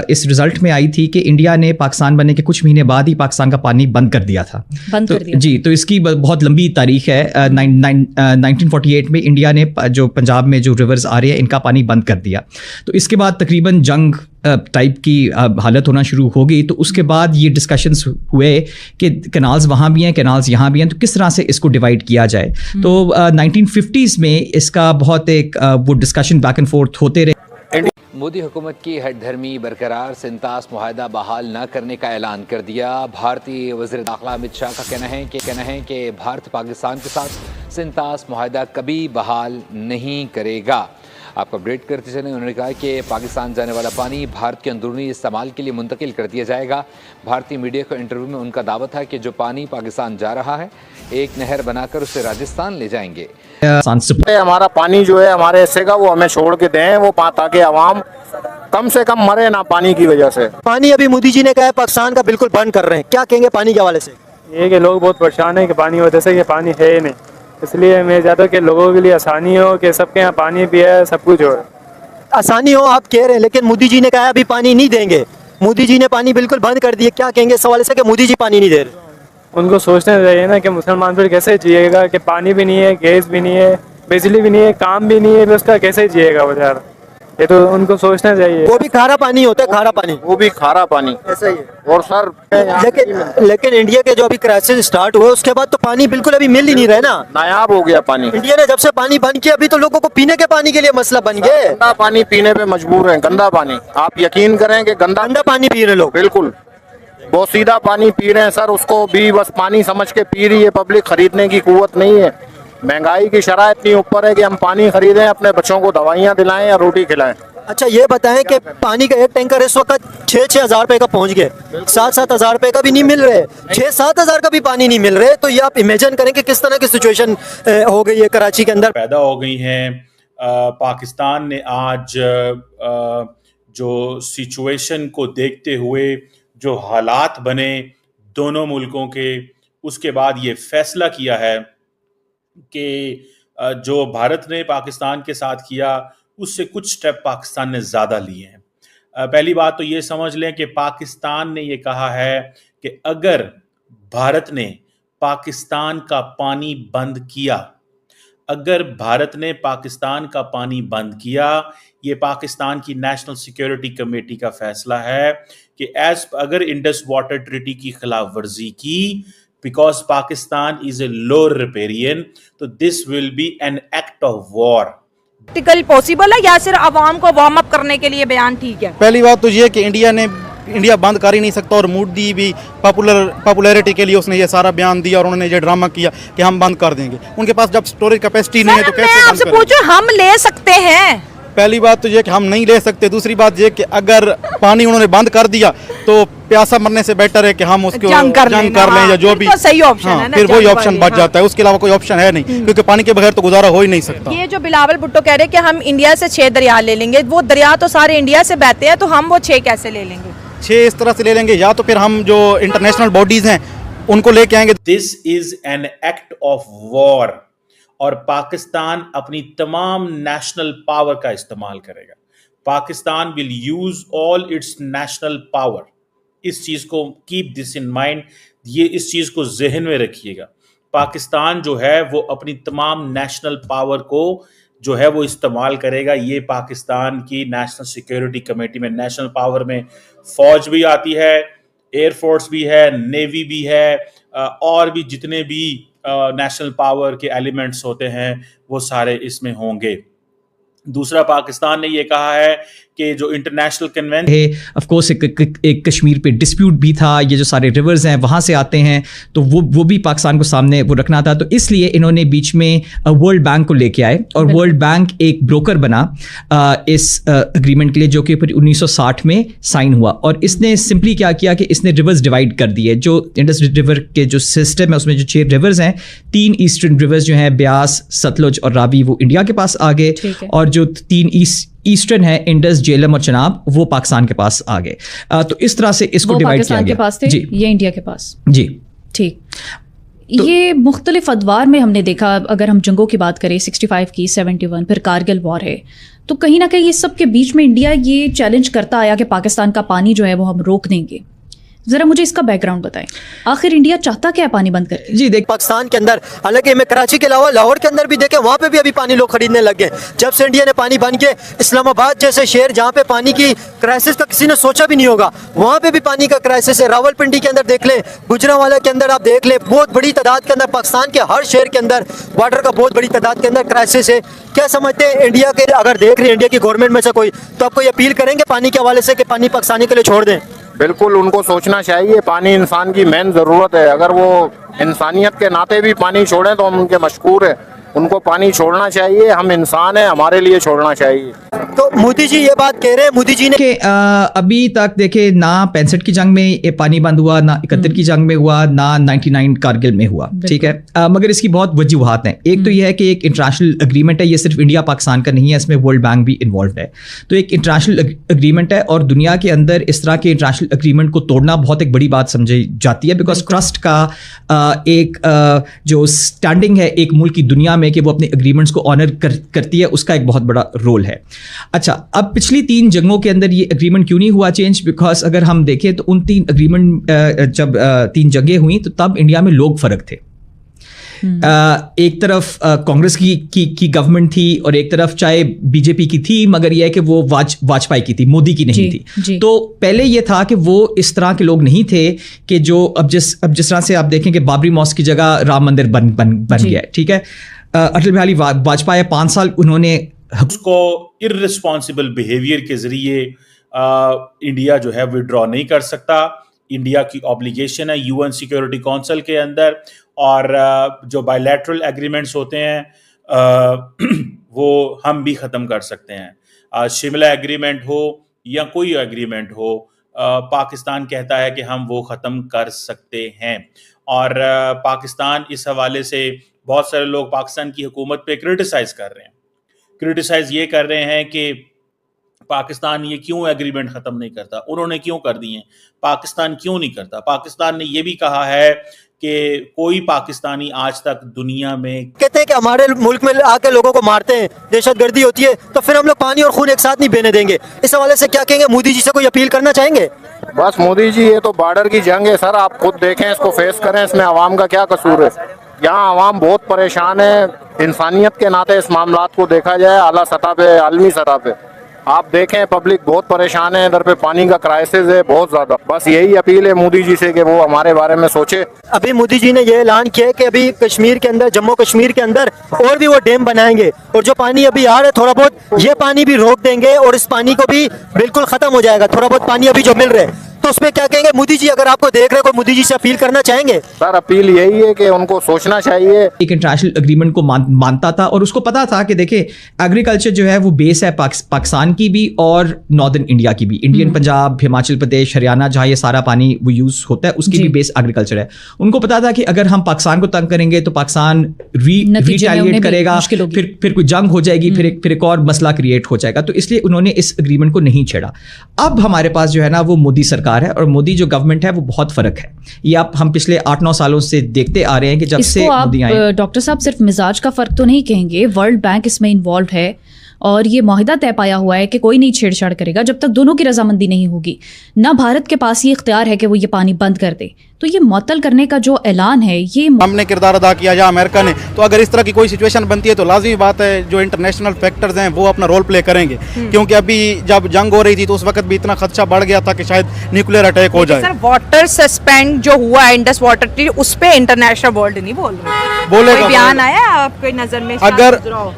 اس result میں آئی تھی کہ انڈیا نے پاکستان بننے کے کچھ مہینے بعد ہی پاکستان کا پانی بند کر دیا تھا. جی, تو اس کی بہت لمبی تاریخ ہے. 1948 میں انڈیا نے جو پنجاب میں جو ریورز آ رہے ہیں ان کا پانی بند کر دیا. تو اس کے بعد تقریباً جنگ ٹائپ کی حالت ہونا شروع ہو گئی. تو اس کے بعد یہ ڈسکشنز ہوئے کہ کینالز وہاں بھی ہیں, کینالز یہاں بھی ہیں, تو کس طرح سے اس کو ڈیوائڈ کیا جائے. تو 1950s میں اس کا بہت ایک وہ ڈسکشن بیک اینڈ فورتھ ہوتے رہے. مودی حکومت کی ہٹ دھرمی برقرار, سنتاس معاہدہ بحال نہ کرنے کا اعلان کر دیا. بھارتی وزیر داخلہ امت شاہ کا کہنا ہے کہ بھارت پاکستان کے ساتھ سنتاس معاہدہ کبھی بحال نہیں کرے گا. آپ کو اپڈیٹ کرتے چلیں, انہوں نے کہا کہ پاکستان جانے والا پانی بھارت کے اندرونی استعمال کے لیے منتقل کر دیا جائے گا. بھارتی میڈیا کو انٹرویو میں ان کا دعویٰ تھا کہ جو پانی پاکستان جا رہا ہے ایک نہر بنا کر اسے راجستھان لے جائیں گے. ہمارا پانی جو ہے ہمارے حصے کا وہ ہمیں چھوڑ کے دیں, وہ تاکہ عوام کم سے کم مرے نہ پانی کی وجہ سے. پانی ابھی مودی جی نے کہا ہے پاکستان کا بالکل بند کر رہے ہیں, کیا کہیں گے پانی کے حوالے سے؟ یہ کہ لوگ بہت پریشان ہیں کہ پانی کی وجہ سے, یہ پانی ہے ہی نہیں, اس لیے میں چاہتا ہوں کہ لوگوں کے لیے آسانی ہو, کہ سب کے یہاں پانی بھی ہے, سب کچھ ہو. آسانی ہو آپ کہہ رہے ہیں, لیکن مودی جی نے کہا ابھی پانی نہیں دیں گے. مودی جی نے پانی بالکل بند کر دیے, کیا کہیں گے اس حوالے سے کہ مودی جی پانی نہیں دے رہے؟ ان کو سوچنا چاہیے نا کہ مسلمان پھر کیسے جیے گا, کہ پانی بھی نہیں ہے, گیس بھی نہیں ہے, بجلی بھی نہیں ہے, کام بھی نہیں ہے, اس کا کیسے جیے گا بیچارہ. یہ تو ان کو سوچنا چاہیے. وہ بھی کھارا پانی ہوتا ہے, کھارا پانی, وہ بھی کھارا پانی ایسا ہی ہے. اور سر لیکن انڈیا کے جو ابھی کرائسس اسٹارٹ ہوئے اس کے بعد تو پانی بالکل ابھی مل ہی نہیں رہا نا, نایاب ہو گیا پانی. انڈیا نے جب سے پانی بند کیا ابھی تو لوگوں کو پینے کے پانی کے لیے مسئلہ بن گیا. گندا پانی پینے پہ مجبور ہیں, گندا پانی. آپ یقین کریں کہ گندا پانی پی رہے لوگ, بالکل بہت سیدھا پانی پی رہے ہیں سر. اس کو بھی بس پانی سمجھ کے پی رہی ہے پبلک, خریدنے کی قوت نہیں ہے. مہنگائی کی شرح اتنی اوپر ہے کہ ہم پانی خریدیں, اپنے بچوں کو دوائیاں دلائیں یا روٹی کھلائیں. اچھا یہ بتائیں کہ پانی کا ایک ٹینکر اس وقت 6-6 ہزار روپے کا پہنچ گئے, 7-7 ہزار روپے کا بھی نہیں مل رہے, 6-7 ہزار کا بھی پانی نہیں مل رہے. تو یہ آپ امیجن کریں کہ کس طرح کی سچویشن ہو گئی ہے کراچی کے اندر پیدا ہو گئی ہیں. پاکستان نے آج جو سچویشن کو دیکھتے ہوئے جو حالات بنے دونوں ملکوں کے, اس کے بعد یہ فیصلہ کیا ہے کہ جو بھارت نے پاکستان کے ساتھ کیا اس سے کچھ سٹیپ پاکستان نے زیادہ لیے ہیں. پہلی بات تو یہ سمجھ لیں کہ پاکستان نے یہ کہا ہے کہ اگر بھارت نے پاکستان کا پانی بند کیا, اگر بھارت نے پاکستان کا پانی بند کیا, یہ پاکستان کی نیشنل سیکیورٹی کمیٹی کا فیصلہ ہے کہ اگر انڈس واٹر ٹریٹی کی خلاف ورزی کی, because Pakistan is a lower riparian, تو this will be an act of war. Possible ہے یا صرف عوام کو وارم اپ کرنے کے لیے بیان ٹھیک ہے؟ پہلی بات تو یہ کہ انڈیا بند کر ہی نہیں سکتا, اور مودی بھی پاپولیرٹی کے لیے اس نے یہ سارا بیان دیا اور انہوں نے یہ ڈرامہ کیا کہ ہم بند کر دیں گے. ان کے پاس جب سٹوریج کیپیسٹی نہیں ہے تو کیسے میں آپ سے پوچھوں, ہم لے سکتے ہیں؟ پہلی بات تو یہ کہ ہم نہیں لے سکتے. دوسری بات یہ کہ اگر پانی انہوں نے بند کر دیا تو پیاسا مرنے سے بیٹر ہے کہ ہم اس کو جنگ کر لیں یا جو بھی صحیح آپشن ہے, پھر وہی آپشن بچ جاتا ہے. اس کے علاوہ کوئی آپشن ہے نہیں, کیونکہ پانی کے بغیر تو گزارا ہو ہی نہیں سکتا. یہ جو بلاول بھٹو کہہ رہے کہ ہم انڈیا سے 6 دریا لے لیں گے, وہ دریا تو سارے انڈیا سے بہتے ہیں, تو ہم وہ 6 کیسے لے لیں گے؟ 6 اس طرح سے لے لیں گے, یا تو پھر ہم جو انٹرنیشنل باڈیز ہیں ان کو لے کے آئیں گے. This is an act of war, اور پاکستان اپنی تمام نیشنل پاور کا استعمال کرے گا. Pakistan will use all its national power. اس چیز کو کیپ دس ان مائنڈ, یہ اس چیز کو ذہن میں رکھیے گا. پاکستان جو ہے وہ اپنی تمام نیشنل پاور کو جو ہے وہ استعمال کرے گا. یہ پاکستان کی نیشنل سیکیورٹی کمیٹی میں نیشنل پاور میں فوج بھی آتی ہے, ایئر فورس بھی ہے, نیوی بھی ہے, اور بھی جتنے بھی نیشنل پاور کے ایلیمنٹس ہوتے ہیں وہ سارے اس میں ہوں گے. دوسرا, پاکستان نے یہ کہا ہے کہ جو انٹرنیشنل کنونشن ہے, آف کورس ایک کشمیر پہ ڈسپیوٹ بھی تھا, یہ جو سارے ریورز ہیں وہاں سے آتے ہیں, تو وہ بھی پاکستان کو سامنے وہ رکھنا تھا. تو اس لیے انہوں نے بیچ میں ورلڈ بینک کو لے کے آئے, اور ورلڈ بینک ایک بروکر بنا اس اگریمنٹ کے لیے, جو کہ پھر 1960 میں سائن ہوا. اور اس نے سمپلی کیا کیا کہ اس نے ریورز ڈیوائڈ کر دیے. جو انڈس ریور کے جو سسٹم ہے اس میں جو 6 ریورز ہیں, 3 ایسٹرن ریورز جو ہیں بیاس, ستلج اور راوی, وہ انڈیا کے پاس آ گئے, اور جو 3 ایسٹرن ہے انڈس, جیلم اور چناب, وہ پاکستان کے پاس آ گئے. تو اس طرح سے اس کو ڈیوائڈ کیا گیا. جی, یہ انڈیا کے پاس. جی ٹھیک. یہ مختلف ادوار میں ہم نے دیکھا. اگر ہم جنگوں کی بات کریں 65 کی 71 پھر کارگل وار ہے, تو کہیں نہ کہیں اس سب کے بیچ میں انڈیا یہ چیلنج کرتا آیا کہ پاکستان کا پانی جو ہے وہ ہم روک دیں گے. ذرا مجھے اس کا بیک گراؤنڈ بتائیں, آخر انڈیا چاہتا کیا ہے پانی بند کر کے؟ جی دیکھ, پاکستان کے اندر, حالانکہ میں کراچی کے علاوہ لاہور کے اندر بھی دیکھیں, وہاں پہ بھی ابھی پانی لوگ خریدنے لگ گئے. جب سے انڈیا نے پانی بند کیے, اسلام آباد جیسے شہر جہاں پہ پانی کی کرائسس کا کسی نے سوچا بھی نہیں ہوگا, وہاں پہ بھی پانی کا کرائسس ہے. راول پنڈی کے اندر دیکھ لیں, گجرانوالہ کے اندر آپ دیکھ لیں, بہت بڑی تعداد کے اندر پاکستان کے ہر شہر کے اندر واٹر کا بہت بڑی تعداد کے اندر کرائسس ہے. کیا سمجھتے ہیں انڈیا کے, اگر دیکھ رہے ہیں انڈیا کی گورنمنٹ میں سے کوئی, تو آپ کو یہ اپیل کریں گے پانی کے حوالے سے کہ پانی پاکستانی کے لیے چھوڑ دیں؟ بالکل ان کو سوچنا چاہیے, پانی انسان کی مین ضرورت ہے. اگر وہ انسانیت کے ناطے بھی پانی چھوڑیں تو ہم ان کے مشکور ہیں. ان کو پانی چھوڑنا چاہیے, ہم انسان ہیں, ہمارے لیے چھوڑنا چاہیے. تو مودی جی یہ بات کہہ رہے ہیں, مودی جی نے کہ ابھی تک دیکھیں نہ 65 کی جنگ میں یہ پانی بند ہوا, نہ 71 کی جنگ میں ہوا, نہ 99 کارگل میں ہوا, ٹھیک ہے. مگر اس کی بہت وجوہات ہیں. ایک تو یہ ہے کہ ایک انٹرنیشنل اگریمنٹ ہے, یہ صرف انڈیا پاکستان کا نہیں ہے, اس میں ورلڈ بینک بھی انوالوڈ ہے. تو ایک انٹرنیشنل اگریمنٹ ہے, اور دنیا کے اندر اس طرح کے انٹرنیشنل اگریمنٹ کو توڑنا بہت ایک بڑی بات سمجھی جاتی ہے, بیکاز ٹرسٹ کا ایک جو اسٹینڈنگ ہے ایک ملک کی دنیا میں کہ وہ اپنے اگریمنٹس کو آنر کرتی ہے, اس کا ایک بہت بڑا رول ہے. اچھا, اب پچھلی 3 جنگوں کے اندر یہ اگریمنٹ کیوں نہیں ہوا چینج؟ بیکاز اگر ہم دیکھیں تو ان 3 اگریمنٹ جب 3 جنگیں ہوئیں تو تب انڈیا میں لوگ فرق تھے. ایک طرف کانگریس کی گورنمنٹ تھی, اور ایک طرف چاہے بی جے پی کی تھی, مگر یہ ہے کہ وہ واجپئی کی تھی, مودی کی نہیں تھی. تو پہلے یہ تھا کہ وہ اس طرح کے لوگ نہیں تھے کہ جو اب جس طرح سے آپ دیکھیں کہ بابری مسجد کی جگہ رام مندر بن گیا ہے, ٹھیک ہے. اٹل بہاری واجپئی 5 سال انہوں نے اس کو ارریسپانسبل بیہیویئر کے ذریعے انڈیا جو ہے وڈرا نہیں کر سکتا. انڈیا کی اوبلیگیشن ہے UN سیکیورٹی کونسل کے اندر, اور جو بائیلیٹرل ایگریمنٹس ہوتے ہیں وہ ہم بھی ختم کر سکتے ہیں. شملہ ایگریمنٹ ہو یا کوئی ایگریمنٹ ہو, پاکستان کہتا ہے کہ ہم وہ ختم کر سکتے ہیں. اور پاکستان اس حوالے سے بہت سارے لوگ پاکستان کی حکومت پہ کرٹیسائز کر رہے ہیں. کرٹیسائز یہ کر رہے ہیں کہ پاکستان یہ کیوں ایگریمنٹ ختم نہیں کرتا, انہوں نے کیوں کر دی ہیں, پاکستان کیوں نہیں کرتا. پاکستان نے یہ بھی کہا ہے کہ کوئی پاکستانی آج تک دنیا میں کہتے ہیں کہ ہمارے ملک میں آ کے لوگوں کو مارتے ہیں, دہشت گردی ہوتی ہے, تو پھر ہم لوگ پانی اور خون ایک ساتھ نہیں بہنے دیں گے. اس حوالے سے کیا کہیں گے؟ مودی جی سے کوئی اپیل کرنا چاہیں گے؟ بس مودی جی, یہ تو بارڈر کی جنگ ہے سر, آپ خود دیکھیں, اس کو فیس کریں. اس میں عوام کا کیا قصور ہے؟ یہاں عوام بہت پریشان ہے. انسانیت کے ناطے اس معاملات کو دیکھا جائے اعلیٰ سطح پہ, عالمی سطح پہ آپ دیکھیں پبلک بہت پریشان ہے. ادھر پہ پانی کا کرائسس ہے بہت زیادہ. بس یہی اپیل ہے مودی جی سے کہ وہ ہمارے بارے میں سوچے. ابھی مودی جی نے یہ اعلان کیا کہ ابھی کشمیر کے اندر, جموں کشمیر کے اندر اور بھی وہ ڈیم بنائیں گے, اور جو پانی ابھی آ رہا ہے تھوڑا بہت, یہ پانی بھی روک دیں گے, اور اس پانی کو بھی بالکل ختم ہو جائے گا. تھوڑا بہت پانی ابھی جو مل رہا ہے, تو اس میں کیا کہیں گے مودی جی؟ اگر آپ کو دیکھ رہے کوئی مودی جی سے اپیل کرنا چاہیں گے؟ سر اپیل یہی ہے کہ ان کو سوچنا چاہیے. ایک انٹرنیشنل اگریمنٹ کو مانتا تھا, اور اس کو پتا تھا کہ دیکھیں ایگریکلچر جو ہے وہ بیس ہے پاکستان کی بھی اور ناردرن انڈیا کی بھی. انڈین پنجاب, ہماچل پردیش, ہریانہ جہاں یہ سارا پانی وہ یوز ہوتا ہے, اس کی بھی بیس ایگریکلچر ہے. ان کو پتا تھا کہ اگر ہم پاکستان کو تنگ کریں گے تو پاکستان ریٹیلیٹ کرے گا, پھر کوئی جنگ ہو جائے گی, پھر ایک اور مسئلہ کریٹ ہو جائے گا. تو اس لیے انہوں نے اس اگریمنٹ کو نہیں چھیڑا. اب ہمارے پاس جو ہے نا وہ مودی سرکار ہے, اور مودی جو گورنمنٹ ہے وہ بہت فرق ہے. یہ آپ ہم پچھلے 8-9 سالوں سے دیکھتے آ رہے ہیں کہ جب سے مودی آئے. ڈاکٹر صاحب صرف مزاج کا فرق تو نہیں کہیں گے, ورلڈ بینک اس میں انوالوڈ ہے, اور یہ معاہدہ طے پایا ہوا ہے کہ کوئی نہیں چھیڑ چھاڑ کرے گا جب تک دونوں کی رضامندی نہیں ہوگی. نہ بھارت کے پاس یہ اختیار ہے کہ وہ یہ پانی بند کر دے. تو یہ معطل کرنے کا جو اعلان ہے, یہ ہم نے کردار ادا کیا یا امریکہ نے, تو اگر اس طرح کی کوئی سچویشن بنتی ہے تو لازمی بات ہے جو انٹرنیشنل فیکٹرز ہیں وہ اپنا رول پلے کریں گے. کیونکہ ابھی جب جنگ ہو رہی تھی تو اس وقت بھی اتنا خدشہ بڑھ گیا تھا کہ شاید نیوکلیئر اٹیک ہو جائے. سر واٹر سسپینڈ جو ہوا انڈس واٹر ٹریٹی, اس پہ انٹرنیشنل ورلڈ نہیں بول رہے, بولے کوئی بیان آیا آپ کی نظر میں؟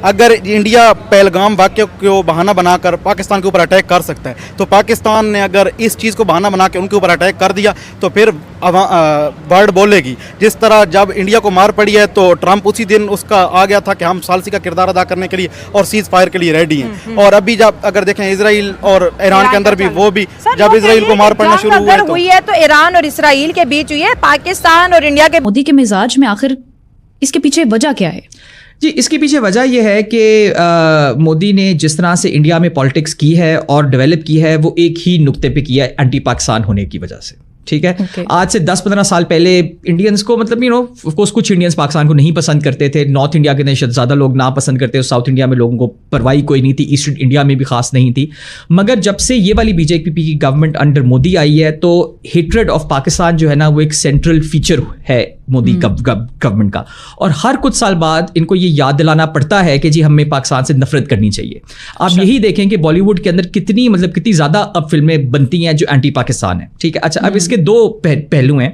اگر انڈیا پہلگام واقعے کو بہانہ بنا کر پاکستان کے اوپر اٹیک کر سکتا ہے, تو پاکستان نے اگر اس چیز کو بہانہ بنا کے ان کے اوپر اٹیک کر دیا تو پھر ورلڈ بولے گی. جس طرح جب انڈیا کو مار پڑی ہے تو ٹرمپ اسی دن اس کا آ گیا تھا کہ ہم ثالثی کا کردار ادا کرنے کے لیے اور سیز فائر کے لیے ریڈی ہیں. اور ابھی جب اگر دیکھیں اسرائیل اور ایران کے اندر بھی وہ بھی جب اسرائیل کو مار پڑنا شروع ہوئی ہے تو ایران اور اسرائیل کے بیچ ہوئی ہے, پاکستان اور انڈیا کے. مودی کے مزاج میں آخر اس کے پیچھے وجہ کیا ہے؟ جی, اس کے پیچھے وجہ یہ ہے کہ مودی نے جس طرح سے انڈیا میں پالیٹکس کی ہے اور ڈیولپ کی ہے وہ ایک ہی نقطے پہ کیا ہے, اینٹی پاکستان ہونے کی وجہ سے. ٹھیک ہے. Okay. آج سے 10-15 سال پہلے انڈینس کو مطلب آف کورس کچھ انڈینس پاکستان کو نہیں پسند کرتے تھے, نارتھ انڈیا کے اندر زیادہ لوگ ناپسند کرتے, اور ساؤتھ انڈیا میں لوگوں کو پرواہی کوئی نہیں تھی, ایسٹرن انڈیا میں بھی خاص نہیں تھی. مگر جب سے یہ والی BJP کی گورنمنٹ انڈر مودی آئی ہے تو ہیٹریڈ آف پاکستان جو ہے نا وہ ایک سینٹرل فیچر ہے مودی گورنمنٹ کا, اور ہر کچھ سال بعد ان کو یہ یاد دلانا پڑتا ہے کہ جی ہمیں پاکستان سے نفرت کرنی چاہیے. آپ یہی دیکھیں کہ بالی ووڈ کے اندر کتنی زیادہ اب فلمیں بنتی ہیں جو اینٹی پاکستان ہیں, ٹھیک ہے. اچھا, اب اس کے دو پہلو ہیں.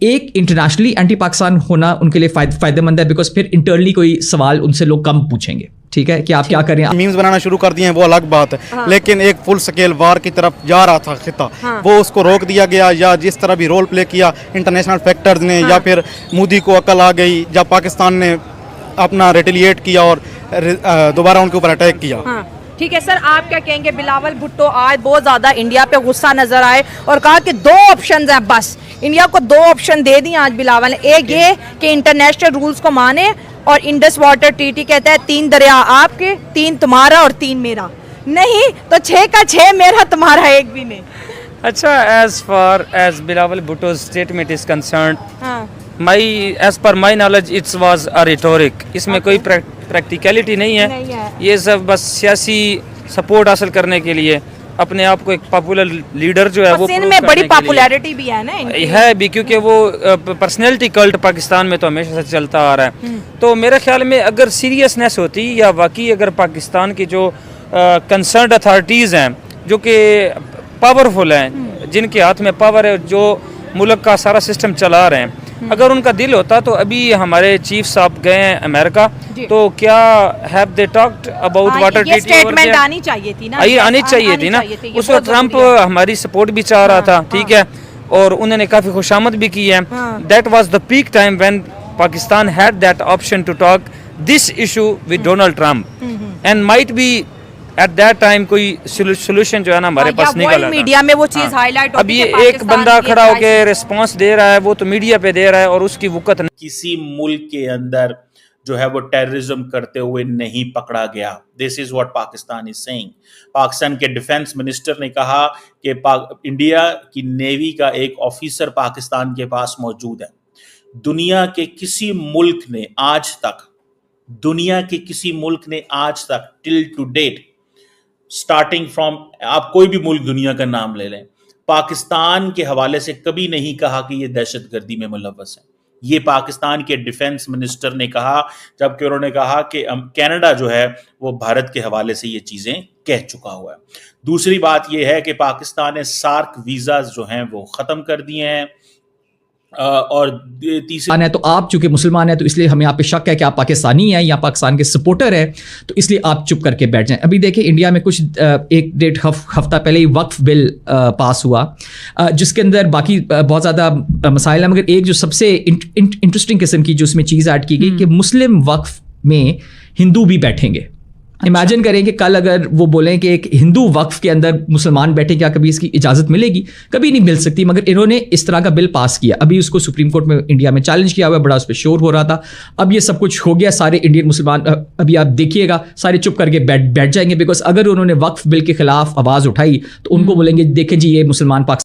ایک, انٹرنیشنلی اینٹی پاکستان ہونا ان کے لیے فائدہ مند ہے, بیکاز پھر انٹرنلی کوئی سوال ان سے لوگ کم پوچھیں گے, ٹھیک ہے, کہ آپ کیا کریں. میمز بنانا شروع کر دیے ہیں وہ الگ بات ہے, لیکن ایک فل سکیل وار کی طرف جا رہا تھا خطہ, وہ اس کو روک دیا گیا, یا جس طرح بھی رول پلے کیا انٹرنیشنل فیکٹرز نے, یا پھر مودی کو عقل آ گئی جب پاکستان نے اپنا ریٹیلیٹ کیا اور دوبارہ ان کے اوپر اٹیک کیا. ٹھیک ہے سر, آپ کیا کہیں گے؟ بلاول بھٹو آج بہت زیادہ انڈیا پہ غصہ نظر آئے اور کہا کہ 2 آپشنز ہیں, بس انڈیا کو 2 آپشن دے دیں آج بلاول نے. ایک یہ کہ انٹرنیشنل رولز کو مانے, اور انڈس واٹر ٹریٹی کہتا ہے 3 دریا آپ کے, 3 تمہارا اور 3 میرا. نہیں تو 6 کا 6 میرا, تمہارا ایک بھی نہیں. اچھا, as far as Bilawal Bhutto's statement is concerned, as per my knowledge it's was a rhetoric. اس میں کوئی پریکٹیکلٹی نہیں ہے, یہ سب بس سیاسی سپورٹ حاصل کرنے کے لیے اپنے آپ کو ایک پاپولر لیڈر جو ہے وہ سندھ میں بڑی پاپولیرٹی بھی ہے نا ہے بھی, کیونکہ وہ پرسنالٹی کلٹ پاکستان میں تو ہمیشہ سے چلتا آ رہا ہے. تو میرے خیال میں اگر سیریسنیس ہوتی, یا واقعی اگر پاکستان کی جو کنسرنڈ اتھارٹیز ہیں جو کہ پاورفل ہیں, جن کے ہاتھ میں پاور ہے, جو ملک کا سارا سسٹم چلا رہے ہیں, اگر ان کا دل ہوتا تو ابھی ہمارے چیف صاحب گئے ہیں امریکہ, تو کیا have they talked about water treaty, statement آنی چاہیے تھی نا, آنی چاہیے تھی نا. اس وقت ٹرمپ ہماری سپورٹ بھی چاہ رہا تھا, ٹھیک ہے, اور انہوں نے کافی خوشامد بھی کی ہے. That was the peak time when Pakistan had that option to talk this issue with Donald Trump, and might be at that time کوئی سولوشن جو ہے نا ہمارے پاس نکل آتا. میڈیا میں وہ چیز ہائی لائٹ ہوتی ہے. اب یہ ایک بندہ کھڑا ہو کے ریسپانس دے رہا ہے, وہ تو میڈیا پہ دے رہا ہے, اور اس کی وقت کسی ملک کے اندر جو ہے وہ ٹیررزم کرتے ہوئے نہیں پکڑا گیا. This is what Pakistan is saying. Pakistan کے ڈیفنس منسٹر نے کہا کہ انڈیا کی نیوی کا ایک آفیسر پاکستان کے پاس موجود ہے. دنیا کے کسی ملک نے آج تک ٹل ٹو ڈیٹ, سٹارٹنگ فرام, آپ کوئی بھی ملک دنیا کا نام لے لیں, پاکستان کے حوالے سے کبھی نہیں کہا کہ یہ دہشت گردی میں ملوث ہے. یہ پاکستان کے ڈیفنس منسٹر نے کہا, جبکہ انہوں نے کہا کہ کینیڈا جو ہے وہ بھارت کے حوالے سے یہ چیزیں کہہ چکا ہوا ہے. دوسری بات یہ ہے کہ پاکستان نے سارک ویزاز جو ہیں وہ ختم کر دیے ہیں, اور تیسری ہے تو آپ چونکہ مسلمان ہیں تو اس لیے ہمیں آپ پہ شک ہے کہ آپ پاکستانی ہیں یا پاکستان کے سپورٹر ہیں, تو اس لیے آپ چپ کر کے بیٹھ جائیں. ابھی دیکھیں انڈیا میں کچھ 1-1.5 ہفتہ پہلے ہی وقف بل پاس ہوا, جس کے اندر باقی بہت زیادہ مسائل ہیں, مگر ایک جو سب سے انٹرسٹنگ قسم کی جو اس میں چیز ایڈ کی گئی کہ مسلم وقف میں ہندو بھی بیٹھیں گے. امیجن کریں کہ کل اگر وہ بولیں کہ ایک ہندو وقف کے اندر مسلمان بیٹھے, کیا کبھی اس کی اجازت ملے گی؟ کبھی نہیں مل سکتی. مگر انہوں نے اس طرح کا بل پاس کیا, ابھی اس کو سپریم کورٹ میں انڈیا میں چیلنج کیا ہوا ہے, بڑا اس پہ شور ہو رہا تھا. اب یہ سب کچھ ہو گیا, سارے انڈین مسلمان ابھی آپ دیکھیے گا سارے چپ کر کے بیٹھ جائیں گے, بیکاز اگر انہوں نے وقف بل کے خلاف آواز اٹھائی تو ان کو بولیں گے دیکھیں جی یہ مسلمان پاکستان